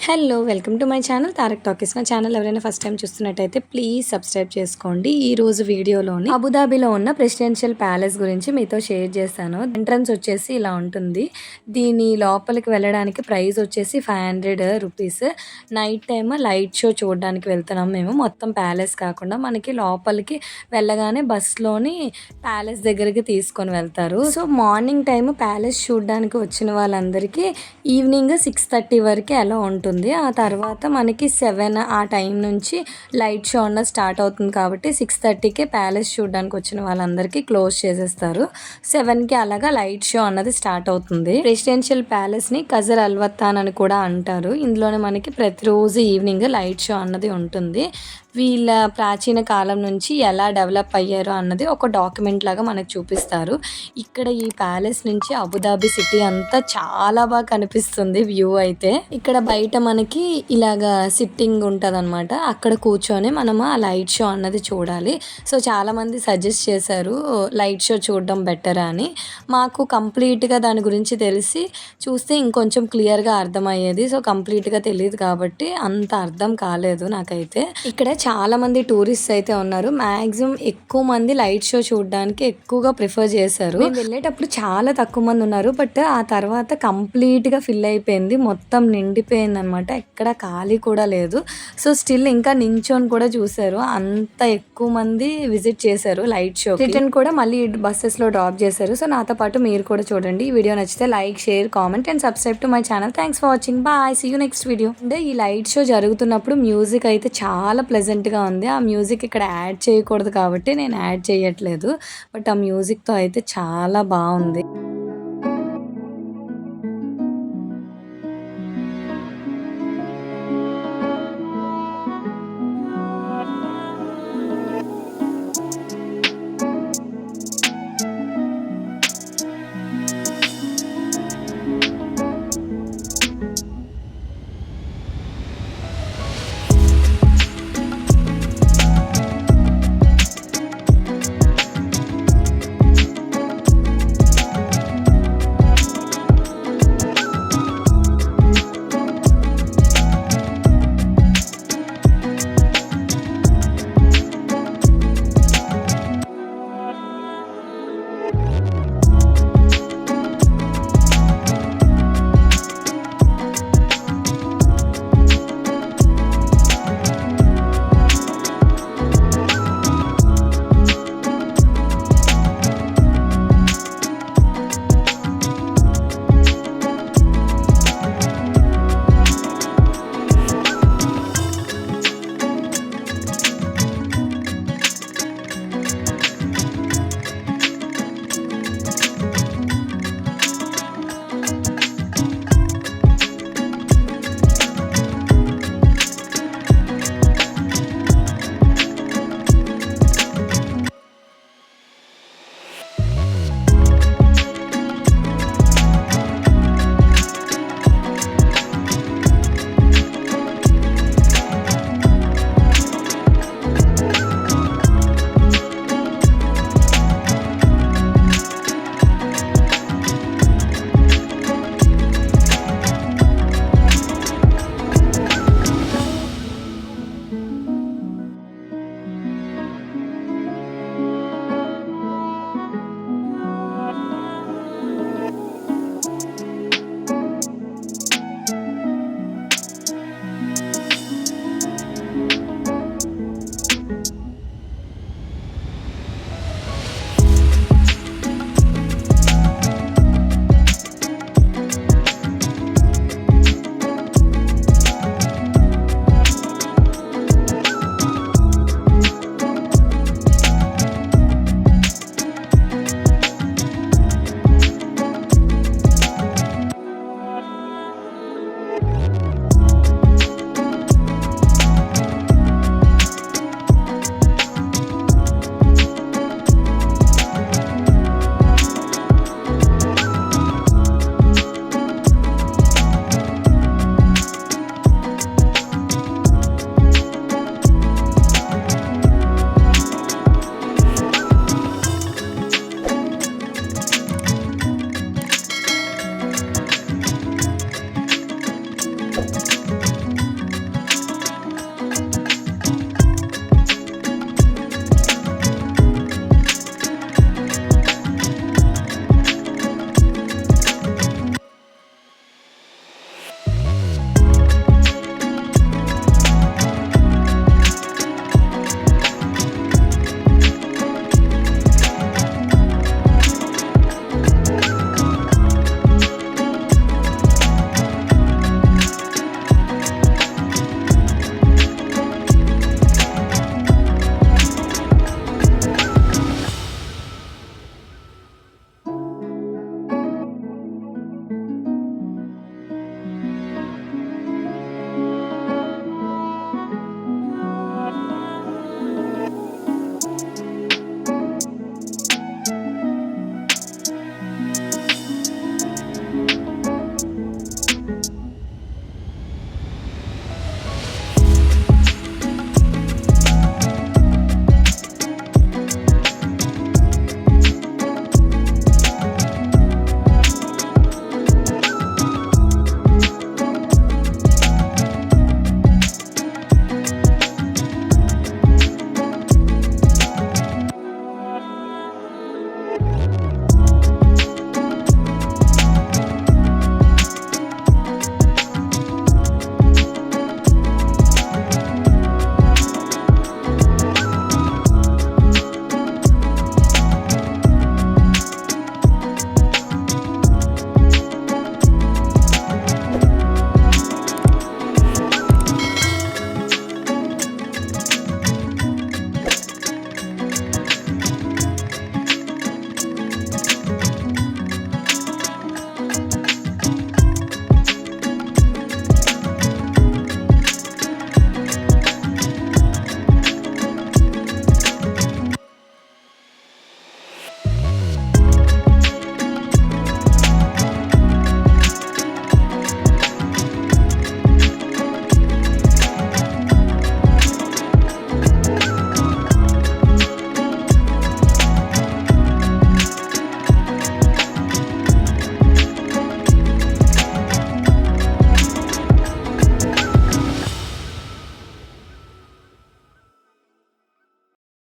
Hello welcome to my channel Tarak talkies. నా channel ఎవరైనా first time చూస్తున్నట్టయితే ప్లీజ్ సబ్స్క్రైబ్ చేసుకోండి. ఈ రోజు వీడియోలోని అబుదాబిలో ఉన్న ప్రెసిడెన్షియల్ ప్యాలెస్ గురించి మీతో షేర్ చేస్తాను. ఎంట్రన్స్ వచ్చేసి ఇలా ఉంటుంది. దీని లోపలికి వెళ్ళడానికి ప్రైస్ వచ్చేసి 500 rupees. Night time light show చూడడానికి వెళ్తున్నాం మేము. మొత్తం ప్యాలెస్ కాకుండా మనకి లోపలికి వెళ్ళగానే బస్లోని ప్యాలెస్ దగ్గరికి తీసుకొని వెళ్తారు. సో మార్నింగ్ టైం ప్యాలెస్ చూడడానికి వచ్చిన వాళ్ళందరికీ ఈవినింగ్ 6:30 వరకు అలా ఉంటుంది. ఆ తర్వాత మనకి 7 ఆ టైం నుంచి లైట్ షో అన్నది స్టార్ట్ అవుతుంది కాబట్టి 6:30కే ప్యాలెస్ చూడడానికి వచ్చిన వాళ్ళందరికీ క్లోజ్ చేసేస్తారు. 7కి అలాగా లైట్ షో అన్నది స్టార్ట్ అవుతుంది. ప్రెసిడెన్షియల్ ప్యాలెస్ని ఖజర్ అల్వత్తాన్ అని కూడా అంటారు. ఇందులోనే మనకి ప్రతిరోజు ఈవినింగ్ లైట్ షో అన్నది ఉంటుంది. వీళ్ళ ప్రాచీన కాలం నుంచి ఎలా డెవలప్ అయ్యారో అన్నది ఒక డాక్యుమెంట్ లాగా మనకు చూపిస్తారు. ఇక్కడ ఈ ప్యాలెస్ నుంచి అబుదాబి సిటీ అంతా చాలా బాగా కనిపిస్తుంది వ్యూ అయితే. ఇక్కడ బయట మనకి ఇలాగా సిట్టింగ్ ఉంటుంది అనమాట. అక్కడ కూర్చొని మనము ఆ లైట్ షో అన్నది చూడాలి. సో చాలామంది సజెస్ట్ చేశారు లైట్ షో చూడడం బెటర్ అని. మాకు కంప్లీట్గా దాని గురించి తెలిసి చూస్తే ఇంకొంచెం క్లియర్గా అర్థమయ్యేది. సో కంప్లీట్గా తెలియదు కాబట్టి అంత అర్థం కాలేదు నాకైతే. ఇక్కడ చాలా మంది టూరిస్ట్ అయితే ఉన్నారు. మ్యాక్సిమం ఎక్కువ మంది లైట్ షో చూడడానికి ఎక్కువగా ప్రిఫర్ చేశారు. మేము వెళ్ళేటప్పుడు చాలా తక్కువ మంది ఉన్నారు. బట్ ఆ తర్వాత కంప్లీట్గా ఫిల్ అయిపోయింది, మొత్తం నిండిపోయింది అనమాట. ఎక్కడ ఖాళీ కూడా లేదు. సో స్టిల్ ఇంకా నించొని కూడా చూశారు. అంత ఎక్కువ మంది విజిట్ చేశారు లైట్ షో. రిటర్న్ కూడా మళ్ళీ బస్సెస్లో డ్రాప్ చేశారు. సో నాతో పాటు మీరు కూడా చూడండి. ఈ వీడియో నచ్చితే like, share, comment and subscribe to my channel. Thanks for watching. Bye, see you next video. అంటే ఈ లైట్ షో జరుగుతున్నప్పుడు మ్యూజిక్ అయితే చాలా ప్లెజెంట్గా ఉంది. ఆ మ్యూజిక్ ఇక్కడ యాడ్ చేయకూడదు కాబట్టి నేను యాడ్ చేయట్లేదు. బట్ ఆ మ్యూజిక్తో అయితే చాలా బాగుంది.